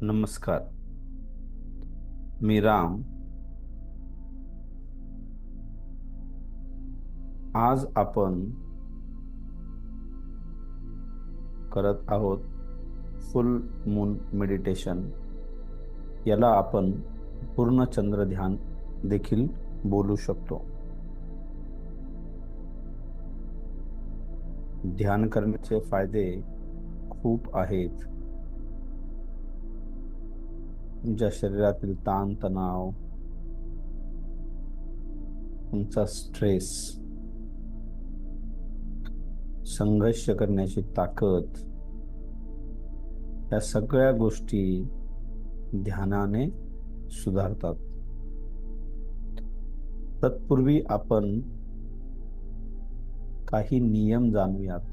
नमस्कार. मी राम. आज आपण करत आहोत फुल मून मेडिटेशन. याला आपण पूर्ण चंद्र ध्यान देखील बोलू शकतो. ध्यान करण्याचे फायदे खूप आहेत. तुमच्या शरीरातील ताण तणाव, तुमचा स्ट्रेस, संघर्ष करण्याची ताकद, या सगळ्या गोष्टी ध्यानाने सुधारतात. तत्पूर्वी आपण काही नियम जाणूयात,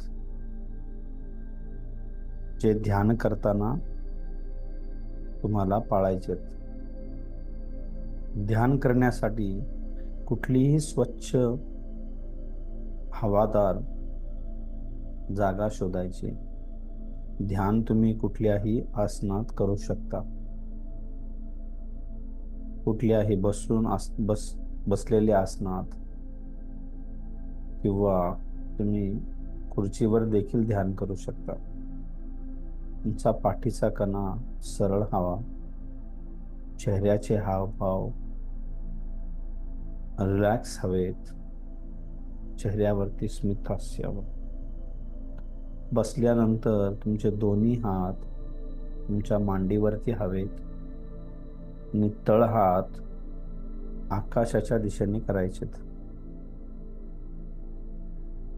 जे ध्यान करताना तुम्हाला पाळायचेत. ध्यान करण्यासाठी कुठलीही स्वच्छ हवादार जागा शोधायची. ध्यान तुम्ही कुठल्याही आसनात करू शकता. कुठल्याही बसलेल्या आसनात किंवा तुम्ही खुर्चीवर देखील ध्यान करू शकता. तुमचा पाठीचा कणा सरळ हवा, चेहऱ्याचे हावभाव रिलॅक्स हवेत, चेहऱ्यावरती स्मित हास्य. बसल्यानंतर तुमचे दोन्ही हात तुमच्या मांडीवरती हवेत आणि तळहात आकाशाच्या दिशेने करायचेत.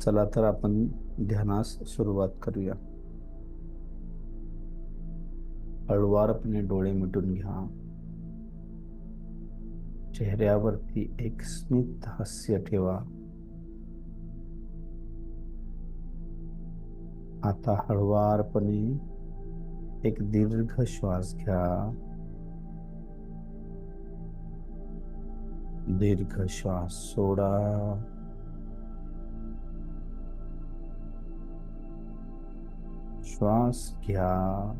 चला तर आपण ध्यानास सुरुवात करूया. हळुवारपणे डोळे मिटून घ्या. चेहऱ्यावरती एक स्मित हास्य ठेवा. आता हळुवारपणे एक दीर्घ श्वास घ्या. दीर्घ श्वास सोडा. श्वास घ्या.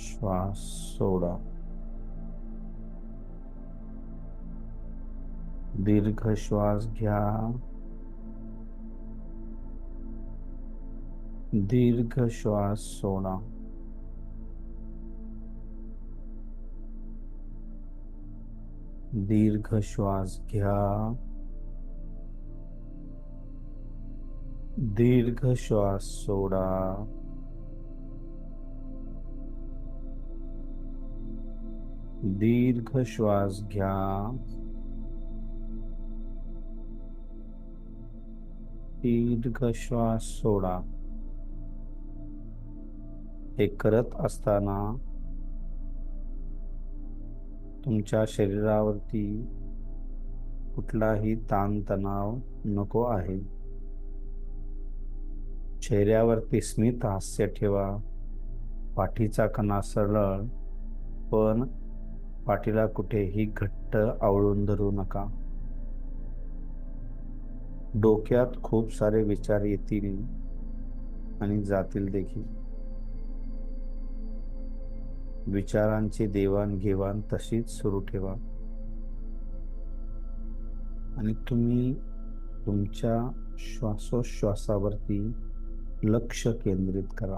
श्वास सोडा. दीर्घ श्वास घ्या. दीर्घ श्वास सोडा. दीर्घ श्वास घ्या. दीर्घ श्वास सोडा. दीर्घ श्वास घ्या. दीर्घ श्वास सोडा. हे करत असताना तुमच्या शरीरावरती कुठलाही ताणतणाव नको आहे. चेहऱ्यावरती स्मित हास्य ठेवा. पाठीचा कणा सरळ, पण पाठीला कुठेही घट्ट आवळून धरू नका. डोक्यात खूप सारे विचार येतील आणि जातील देखील. विचारांची देवाणघेवाण तशीच सुरू ठेवा आणि तुम्ही तुमच्या श्वासोश्वासावरती लक्ष केंद्रित करा.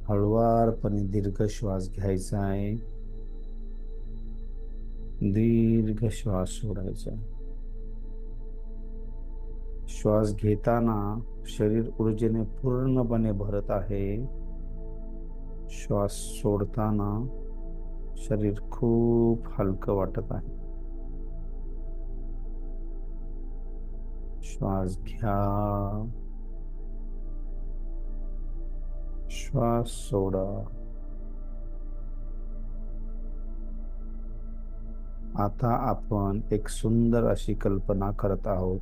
हळुवारपणे दीर्घ श्वास घ्यायचा आहे. दीर्घ श्वास सोडायचा. श्वास घेताना शरीर ऊर्जेने पूर्णपणे भरत आहे. श्वास सोडताना शरीर खूप हलकं वाटत आहे. श्वास घ्या. श्वास सोडा. आता आपण एक सुंदर अशी कल्पना करत आहोत.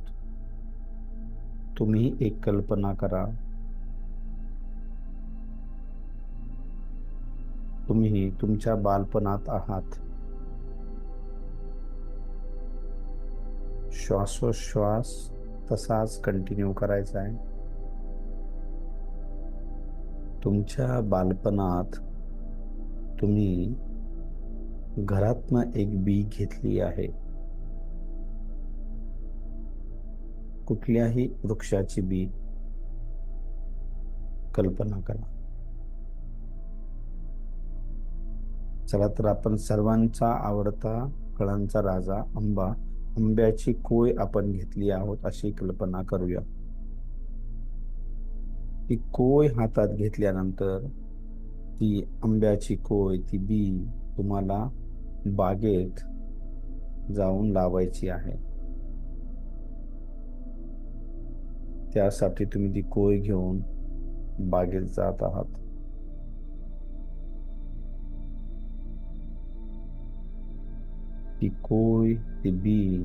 तुम्ही एक कल्पना करा. तुम्ही तुमच्या बालपणात आहात. श्वासोश्वास तसाच कंटिन्यू करायचा आहे. तुमच्या बालपणात तुम्ही घरातनं एक बी घेतली आहे. कुठल्याही वृक्षाची बी कल्पना करा. चला तर आपण सर्वांचा आवडता फळांचा राजा आंबा, आंब्याची कोय आपण घेतली आहोत अशी कल्पना करूया. ती कोय हातात घेतल्यानंतर ती आंब्याची कोय, ती बी तुम्हाला बागेत जाऊन लावायची आहे. त्यासाठी तुम्ही ती कोय घेऊन बागेत जात आहात. ती कोय, ती बी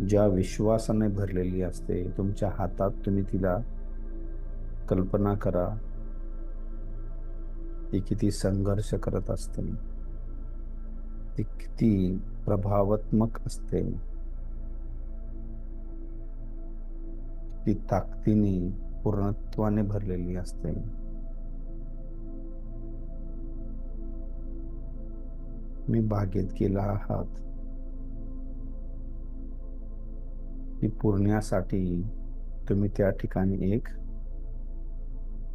ज्या विश्वासाने भरलेली असते, तुमच्या हातात तुम्ही तिला कल्पना करा. ती किती संघर्ष करत असते, ती किती प्रभावात्मक असते, ती ताकदीने पूर्णत्वाने भरलेली असते. मी बागेत गेला आहात ती पुरण्यासाठी तुम्ही त्या ठिकाणी एक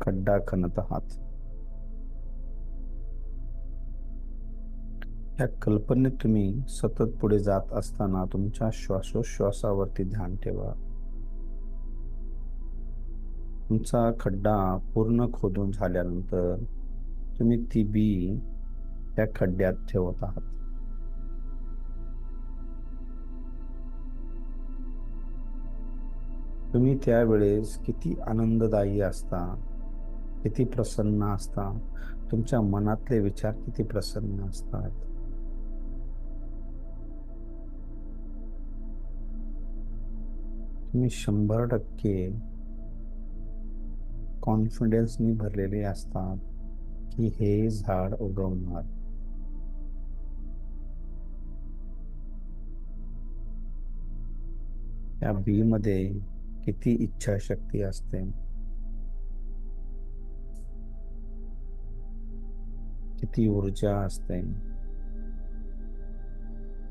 खड्डा खणत आहात. या कल्पनेत तुम्ही सतत पुढे जात असताना तुमच्या श्वासोश्वासावरती ध्यान ठेवा. तुमचा खड्डा पूर्ण खोदून झाल्यानंतर तुम्ही ती बी त्या खड्ड्यात ठेवत आहात. तुम्ही त्यावेळेस किती आनंददायी असता, किती प्रसन्न असता, तुमच्या मनातले विचार किती प्रसन्न असतात. तुम्ही 100% कॉन्फिडन्सनी भरलेले असतात की हे झाड उगवणार. त्या बी मध्ये किती इच्छाशक्ती असते, किती ऊर्जा असते.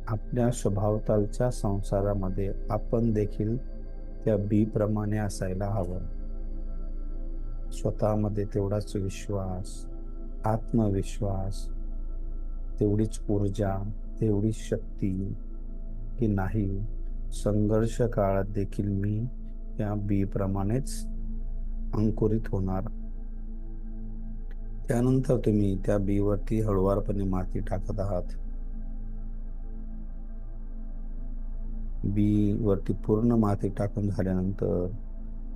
आपल्या स्वभावतालच्या संसारामध्ये आपण देखील त्या बी प्रमाणे असायला हवं. स्वतःमध्ये तेवढाच विश्वास, आत्मविश्वास, तेवढीच ऊर्जा, तेवढीच शक्ती की नाही, संघर्ष काळात देखील मी त्या बी प्रमाणेच अंकुरित होणार. त्यानंतर तुम्ही त्या बी वरती हळुवारपणे माती टाकत आहात. बी वरती पूर्ण माती टाकून झाल्यानंतर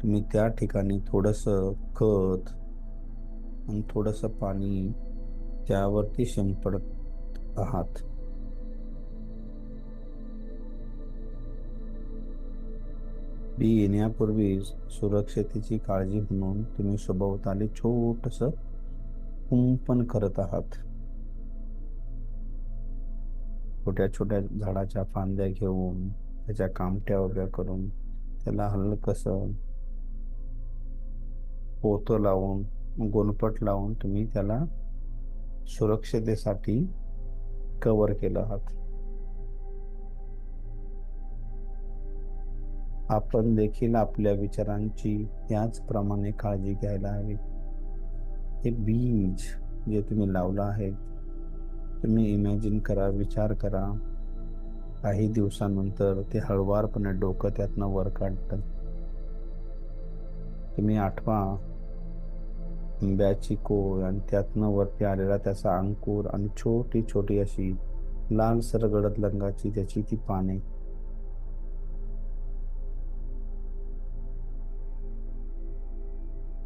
तुम्ही त्या ठिकाणी थोडंसं खत आणि थोडंसं पाणी त्यावरती शिंपडत आहात. बी येण्यापूर्वी सुरक्षतेची काळजी म्हणून तुम्ही सभोवताली छोटंसं कुंपण करत आहात. छोट्या छोट्या झाडाच्या फांद्या घेऊन त्याच्या कामट्या उभ्या करून त्याला हलकसं पोतं लावून, गोनपट लावून तुम्ही त्याला सुरक्षतेसाठी कव्हर केलं आहात. आपण देखील आपल्या विचारांची त्याचप्रमाणे काळजी घ्यायला हवी. हे बीज जे तुम्ही लावलं आहे, तुम्ही इमॅजिन करा, विचार करा, काही दिवसानंतर ते हळुवारपणे डोकं त्यातनं वर काढतं. तुम्ही आठवा आंब्याची कोय आणि त्यातनं वरती आलेला त्याचा अंकुर आणि छोटी छोटी अशी लालसर गडद रंगाची त्याची ती पाने.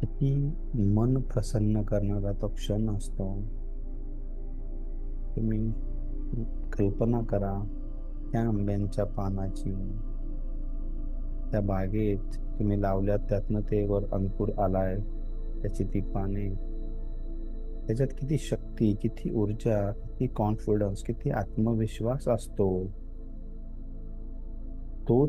किती मन प्रसन्न करणारा तो क्षण असतो. तुम्ही कल्पना करा त्या आंब्यांच्या पानाची, त्या बागेत तुम्ही लावल्यात, त्यातनं ते वर अंकुर आलाय, त्याची ती पाने, त्याच्यात किती शक्ती, किती ऊर्जा, किती कॉन्फिडन्स, किती आत्मविश्वास असतो. तो